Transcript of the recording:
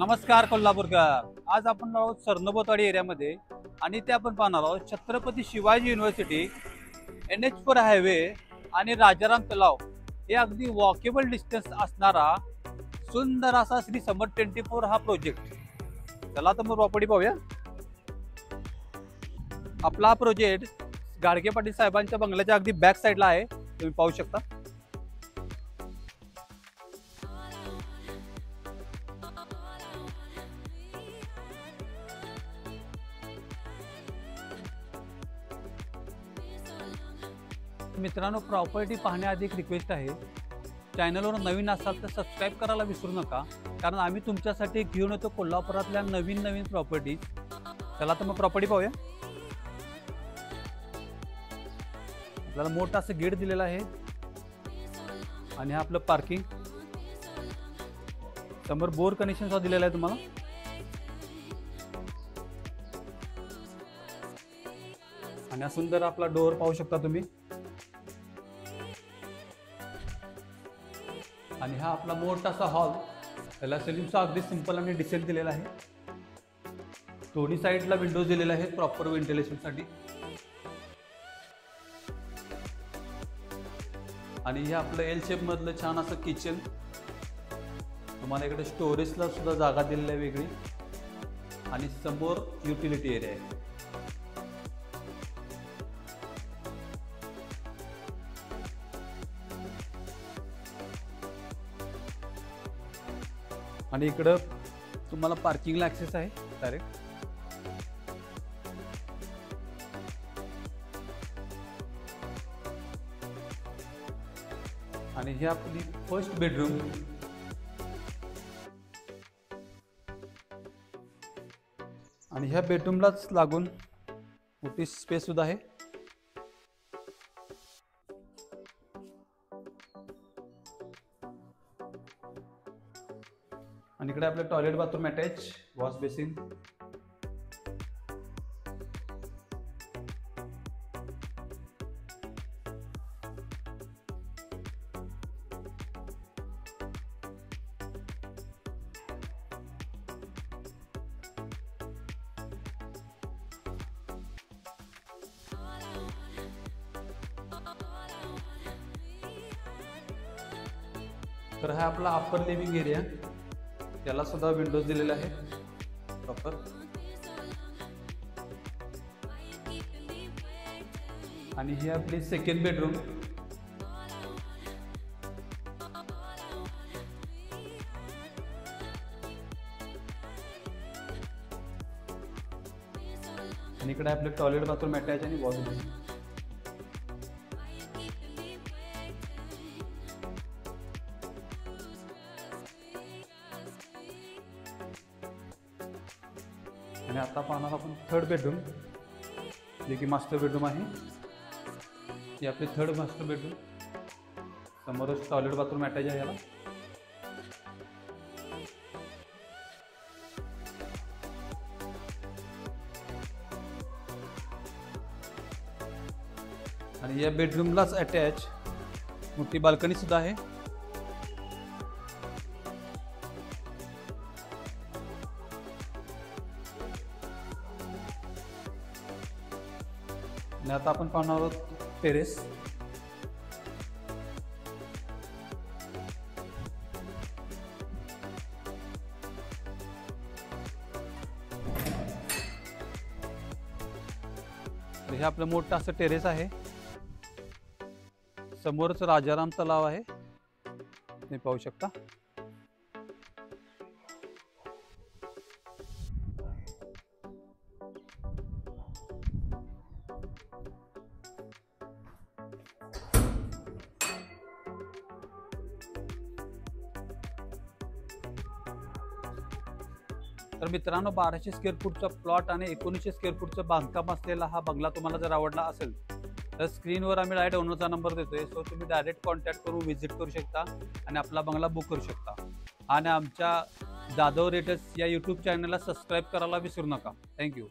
नमस्कार कोल्हापूरकर. आज आपण आहोत सरनोबतवाडी एरियामध्ये आणि ते आपण पाहणार आहोत Chhatrapati Shivaji university, NH4 highway आणि राजाराम तलाव हे अगदी वॉकेबल डिस्टन्स असणारा सुंदर असा श्री समर 24 हा प्रोजेक्ट. चला तर मग प्रॉपर्टी पाहूया. आपला हा प्रोजेक्ट गाडगे पाटील साहेबांच्या बंगल्याच्या अगदी बॅक साईडला आहे, तुम्ही पाहू शकता. मित्रांनो, प्रॉपर्टी पाहण्याआधी एक रिक्वेस्ट आहे, चॅनलवर नवीन असाल तर सबस्क्राईब करायला विसरू नका, कारण आम्ही तुमच्यासाठी घेऊन येतो कोल्हापुरातल्या नवीन प्रॉपर्टी. चला तर मग प्रॉपर्टी पाहूया. आपल्याला मोठा असं गेट दिलेला आहे आणि हा आपलं पार्किंग. समोर बोर कनेक्शन सुद्धा दिलेला आहे तुम्हाला. आणि हा सुंदर आपला डोअर पाहू शकता तुम्ही. आणि हा आपला मोठासा हॉल, त्याला सेलिंगचा अगदी सिंपल आणि डिसेंट दिलेला आहे. दोन्ही साईडला विंडोज दिलेले आहेत प्रॉपर व्हेंटिलेशनसाठी. आणि हे आपलं एल शेप मधलं छान असं किचन. तुम्हाला इकडे स्टोरेजला सुद्धा जागा दिलेली आहे वेगळी. आणि समोर युटिलिटी एरिया आहे. आणि इकडं तुम्हाला पार्किंगला ॲक्सेस आहे डायरेक्ट. आणि ही आपली फर्स्ट बेडरूम. आणि ह्या बेडरूमलाच लागून मोठी स्पेस सुद्धा आहे. आणि इकडे आपलं toilet bathroom attach, wash basin. तर हा आपला अप्पर लिव्हिंग एरिया, त्याला सुद्धा विंडोज दिलेले आहे प्रॉपर. आणि ही आपली सेकंड बेडरूम. आणि इकडे आपले टॉयलेट बाथरूम अटॅच आणि वॉश बेसिन. आणि आता पाहणार आपण थर्ड बेडरूम, जे की मास्टर बेडरूम आहे. ही आपली थर्ड मास्टर बेडरूम. समोरच टॉयलेट बाथरूम अटॅच आहे याला. आणि या बेडरूमलाच अटॅच मोठी बाल्कनी सुद्धा आहे. आणि आता आपण पाहणार आहोत टेरेस. हे आपलं मोठं असं टेरेस आहे. समोरच राजाराम तलाव आहे, तुम्ही पाहू शकता. तर मित्रांनो, 1200 स्क्वेअर फूटचा प्लॉट आणि 1900 स्क्वेअर फूटचं बांधकाम असलेला हा बंगला तुम्हाला जर आवडला असेल तर स्क्रीनवर आम्ही डायरेक्ट ओनरचा नंबर देतोय. सो तुम्ही डायरेक्ट कॉन्टॅक्ट करून व्हिजिट करू शकता आणि आपला बंगला बुक करू शकता. आणि आमच्या जाधव रेटर्स या यूट्यूब चॅनलला सबस्क्राईब करायला विसरू नका. थँक्यू.